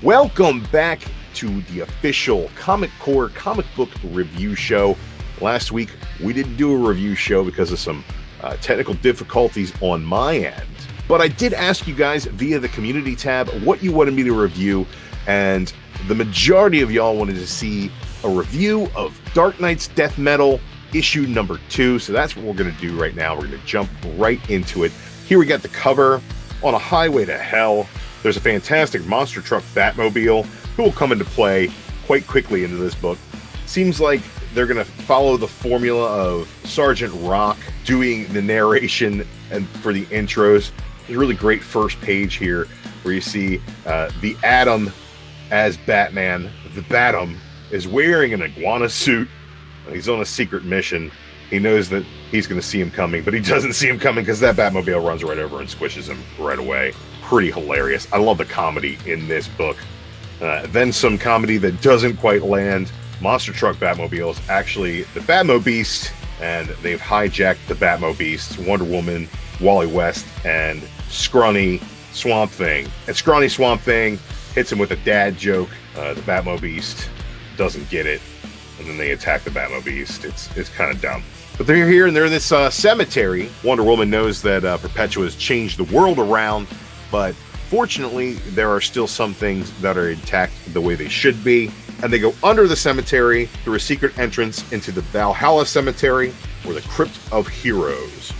Welcome back to the official Comic Core comic book review show. Last week, we didn't do a review show because of some technical difficulties on my end. But I did ask you guys via the community tab what you wanted me to review, and the majority of y'all wanted to see a review of Dark Knight's Death Metal issue number 2. So that's what we're going to do right now. We're going to jump right into it. Here we got the cover. On a highway to hell, there's a fantastic monster truck Batmobile who will come into play quite quickly into this book. Seems like they're going to follow the formula of Sergeant Rock doing the narration and for the intros. There's a really great first page here where you see the Atom as Batman. The Batum is wearing an iguana suit. He's on a secret mission. He knows that he's going to see him coming, but he doesn't see him coming because that Batmobile runs right over and squishes him right away. Pretty hilarious. I love the comedy in this book. Then some comedy that doesn't quite land. Monster Truck Batmobile is actually the Batmobeast, and they've hijacked the Batmobeast, Wonder Woman, Wally West, and Scrawny Swamp Thing. And Scrawny Swamp Thing hits him with a dad joke. The Batmobeast doesn't get it, and then they attack the Batmobeast. It's kind of dumb. But they're here, and they're in this cemetery. Wonder Woman knows that Perpetua has changed the world around, but fortunately, there are still some things that are intact the way they should be. And they go under the cemetery through a secret entrance into the Valhalla Cemetery, or the Crypt of Heroes.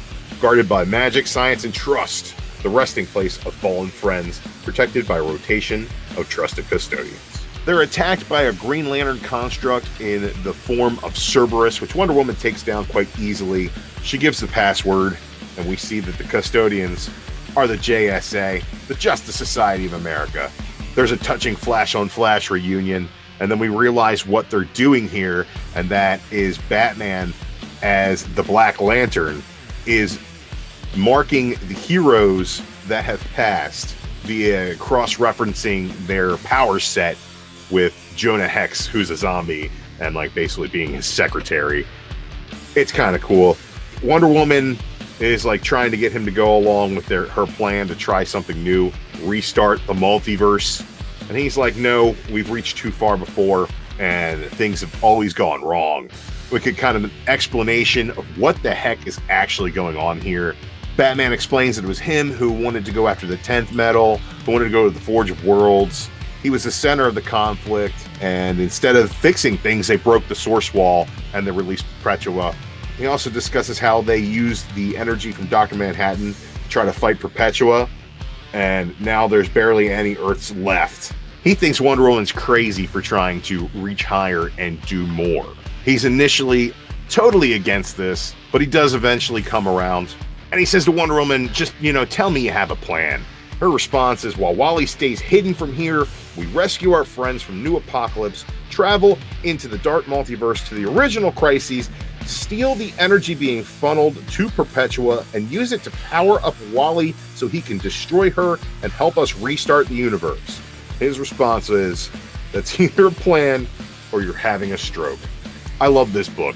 Guarded by magic, science, and trust, the resting place of fallen friends, protected by a rotation of trusted custodians. They're attacked by a Green Lantern construct in the form of Cerberus, which Wonder Woman takes down quite easily. She gives the password, and we see that the custodians are the JSA, the Justice Society of America. There's a touching flash-on-flash reunion, and then we realize what they're doing here, and that is Batman, as the Black Lantern, is marking the heroes that have passed via cross-referencing their power set with Jonah Hex, who's a zombie, and like basically being his secretary. It's kind of cool. Wonder Woman is like trying to get him to go along with her plan to try something new, restart the multiverse. And he's like, no, we've reached too far before, and things have always gone wrong. We get kind of an explanation of what the heck is actually going on here. Batman explains that it was him who wanted to go after the 10th metal, who wanted to go to the Forge of Worlds. He was the center of the conflict, and instead of fixing things, they broke the source wall and they released Perpetua. He also discusses how they used the energy from Dr. Manhattan to try to fight Perpetua, and now there's barely any Earths left. He thinks Wonder Woman's crazy for trying to reach higher and do more. He's initially totally against this, but he does eventually come around. And he says to Wonder Woman, just, tell me you have a plan. Her response is, while Wally stays hidden from here, we rescue our friends from New Apocalypse, travel into the dark multiverse to the original crises, steal the energy being funneled to Perpetua, and use it to power up Wally so he can destroy her and help us restart the universe. His response is, that's either a plan or you're having a stroke. I love this book.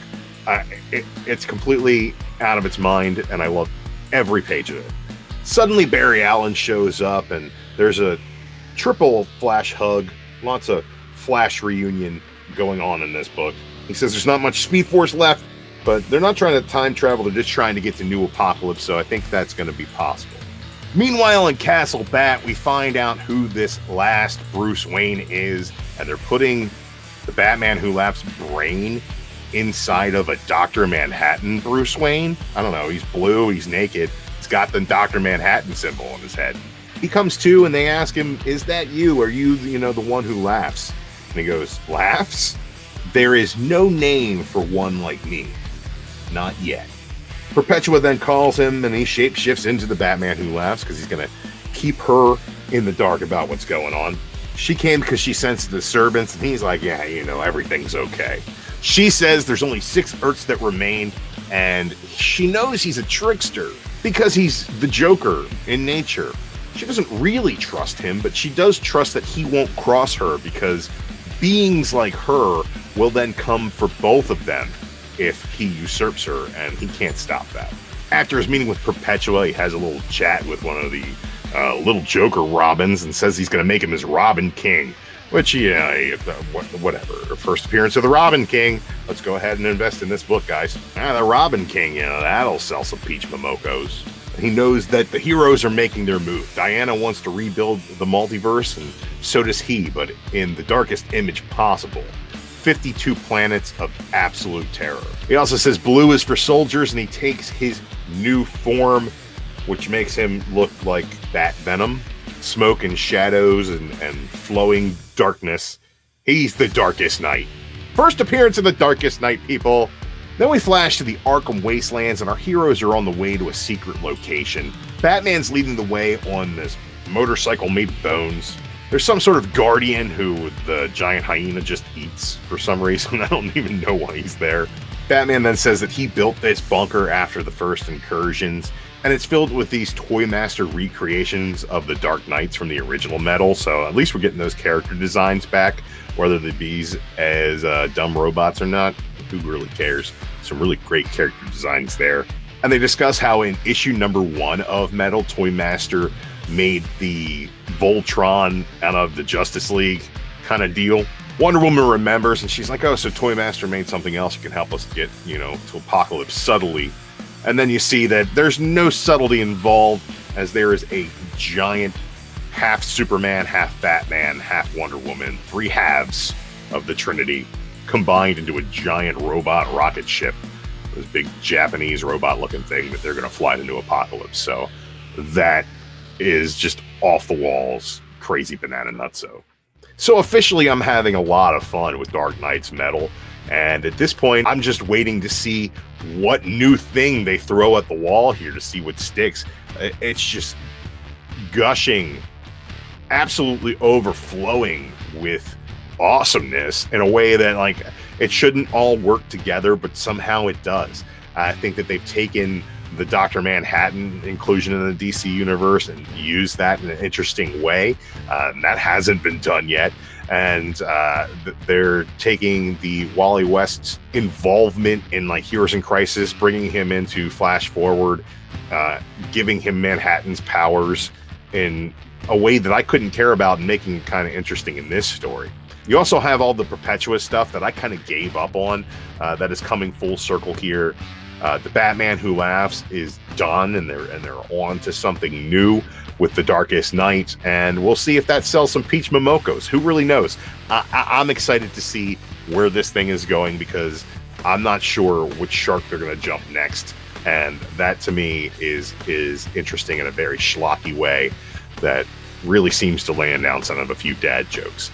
It's completely out of its mind, and I love every page of it. Suddenly Barry Allen shows up, and there's a triple Flash hug, lots of Flash reunion going on in this book. He says there's not much Speed Force left, but they're not trying to time travel, they're just trying to get to New Apocalypse, so I think that's going to be possible. Meanwhile, in Castle Bat, we find out who this last Bruce Wayne is, and they're putting the Batman Who Laughs brain inside of a Dr. Manhattan Bruce Wayne. I don't know, he's blue, he's naked, he's got the Dr. Manhattan symbol on his head. He comes to, and they ask him, is that you? Are you, the one who laughs? And he goes, laughs? There is no name for one like me. Not yet. Perpetua then calls him, and he shapeshifts into the Batman Who Laughs because he's going to keep her in the dark about what's going on. She came because she sensed the disturbance, and he's like, yeah, everything's okay. She says there's only 6 Earths that remain, and she knows he's a trickster because he's the Joker in nature. She doesn't really trust him, but she does trust that he won't cross her because beings like her will then come for both of them if he usurps her, and he can't stop that. After his meeting with Perpetua, he has a little chat with one of the little Joker Robins and says he's going to make him his Robin King. Which, yeah, whatever. First appearance of the Robin King. Let's go ahead and invest in this book, guys. The Robin King, that'll sell some peach momokos. He knows that the heroes are making their move. Diana wants to rebuild the multiverse, and so does he, but in the darkest image possible. 52 planets of absolute terror. He also says blue is for soldiers, and he takes his new form, which makes him look like Bat Venom. Smoke and shadows and flowing darkness. He's the Darkest Knight. First appearance of the Darkest Knight, people. Then we flash to the Arkham Wastelands, and our heroes are on the way to a secret location. Batman's leading the way on this motorcycle made of bones. There's some sort of guardian who the giant hyena just eats for some reason. I don't even know why he's there. Batman then says that he built this bunker after the first incursions, and it's filled with these Toy Master recreations of the Dark Knights from the original metal, so at least we're getting those character designs back, whether they be as dumb robots or not. Who really cares? Some really great character designs there. And they discuss how in issue number 1 of Metal, Toy Master made the Voltron out of the Justice League kind of deal. Wonder Woman remembers, and she's like, oh, so Toy Master made something else that can help us get, to Apocalypse subtly. And then you see that there's no subtlety involved, as there is a giant half Superman, half Batman, half Wonder Woman, 3 halves of the Trinity combined into a giant robot rocket ship. This big Japanese robot-looking thing that they're going to fly to New Apocalypse. So that is just off the walls, crazy banana nutso. So officially, I'm having a lot of fun with Dark Knight's Metal. And at this point, I'm just waiting to see what new thing they throw at the wall here to see what sticks. It's just gushing, absolutely overflowing with awesomeness in a way that, like, it shouldn't all work together, but somehow it does. I think that they've taken the Dr. Manhattan inclusion in the DC universe and used that in an interesting way. That hasn't been done yet. And they're taking the Wally West's involvement in like Heroes in Crisis, bringing him into Flash Forward, giving him Manhattan's powers in a way that I couldn't care about, and making it kind of interesting in this story. You also have all the Perpetua stuff that I kind of gave up on, that is coming full circle here. The Batman Who Laughs is done, and they're on to something new with the Darkest Knight, and we'll see if that sells some peach momokos. Who really knows? I'm excited to see where this thing is going, because I'm not sure which shark they're going to jump next, and that to me is interesting in a very schlocky way that really seems to land down some of a few dad jokes.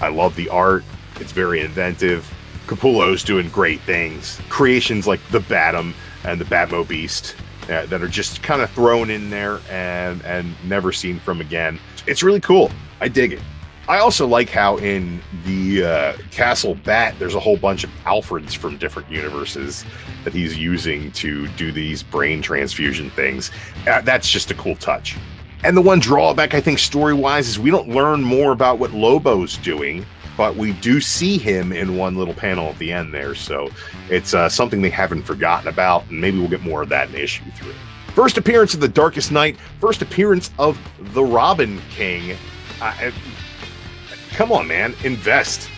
I love the art. It's very inventive. Capullo's doing great things. Creations like the Batum and the Batmo Beast that are just kind of thrown in there and never seen from again. It's really cool. I dig it. I also like how in the Castle Bat, there's a whole bunch of Alfreds from different universes that he's using to do these brain transfusion things. That's just a cool touch. And the one drawback, I think, story-wise, is we don't learn more about what Lobo's doing, but we do see him in one little panel at the end there, so it's something they haven't forgotten about, and maybe we'll get more of that in issue 3. First appearance of the Darkest Knight, first appearance of the Robin King. Come on, man, invest.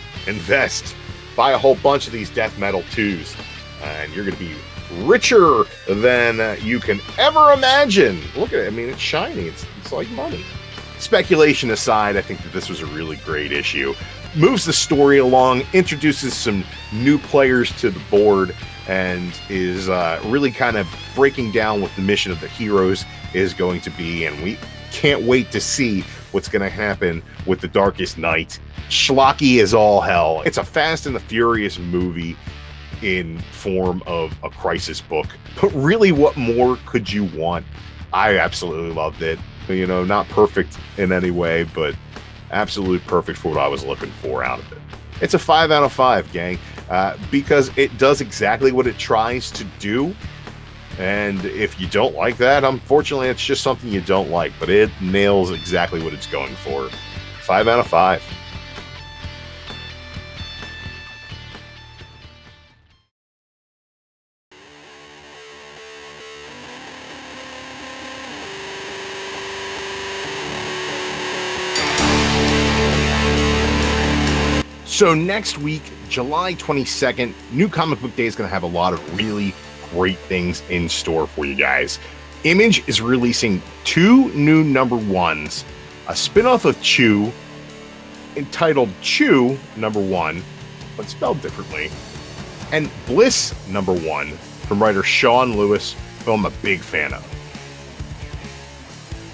Buy a whole bunch of these Death Metal 2s, and you're going to be richer than you can ever imagine. Look at it. I mean, it's shiny. It's like money. Speculation aside, I think that this was a really great issue. Moves the story along, introduces some new players to the board, and is really kind of breaking down what the mission of the heroes is going to be. And we can't wait to see what's going to happen with the Darkest Knight. Schlocky as all hell. It's a Fast and the Furious movie in form of a Crisis book. But really, what more could you want? I absolutely loved it. You know, not perfect in any way, but absolutely perfect for what I was looking for out of it. It's a 5 out of 5, gang, because it does exactly what it tries to do. And if you don't like that, unfortunately, it's just something you don't like, but it nails exactly what it's going for. 5 out of 5. So next week, July 22nd, New Comic Book Day is going to have a lot of really great things in store for you guys. Image is releasing 2 new number 1s, a spin-off of Chew entitled Chew number 1, but spelled differently, and Bliss number 1 from writer Sean Lewis, who I'm a big fan of.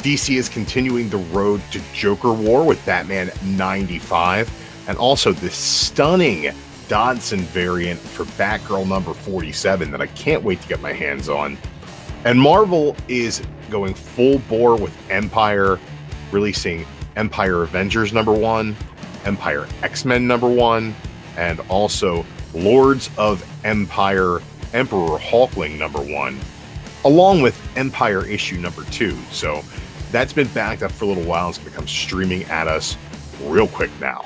DC is continuing the road to Joker War with Batman 95, and also this stunning Dodson variant for Batgirl number 47 that I can't wait to get my hands on. And Marvel is going full bore with Empire, releasing Empire Avengers number 1, Empire X-Men number 1, and also Lords of Empire Emperor Hulkling number 1, along with Empire issue number 2. So that's been backed up for a little while. It's going to come streaming at us real quick now.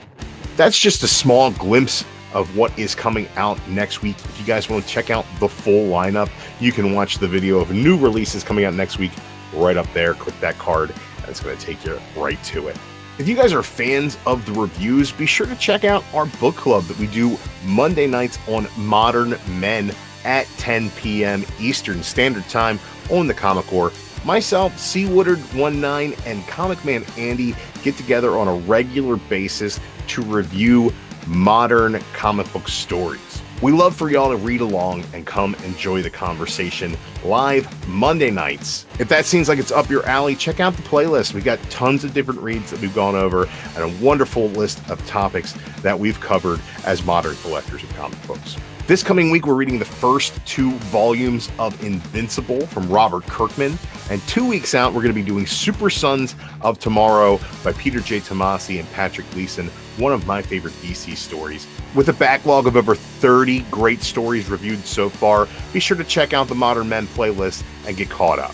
That's just a small glimpse of what is coming out next week. If you guys want to check out the full lineup, you can watch the video of new releases coming out next week right up there. Click that card, and it's going to take you right to it. If you guys are fans of the reviews, be sure to check out our book club that we do Monday nights on Modern Men at 10 p.m. Eastern Standard Time on the Comic Core. Myself, C. Woodard19, and Comic Man Andy get together on a regular basis to review modern comic book stories. We love for y'all to read along and come enjoy the conversation live Monday nights. If that seems like it's up your alley, check out the playlist. We got tons of different reads that we've gone over and a wonderful list of topics that we've covered as modern collectors of comic books. This coming week, we're reading the first 2 volumes of Invincible from Robert Kirkman. And 2 weeks out, we're going to be doing Super Sons of Tomorrow by Peter J. Tomasi and Patrick Gleason, one of my favorite DC stories. With a backlog of over 30 great stories reviewed so far, be sure to check out the Modern Men playlist and get caught up.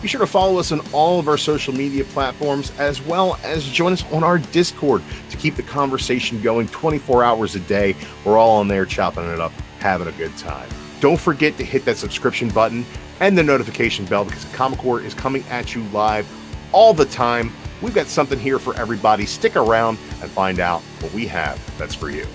Be sure to follow us on all of our social media platforms, as well as join us on our Discord to keep the conversation going 24 hours a day. We're all on there chopping it up, having a good time. Don't forget to hit that subscription button and the notification bell, because the Comic Core is coming at you live all the time. We've got something here for everybody. Stick around and find out what we have that's for you.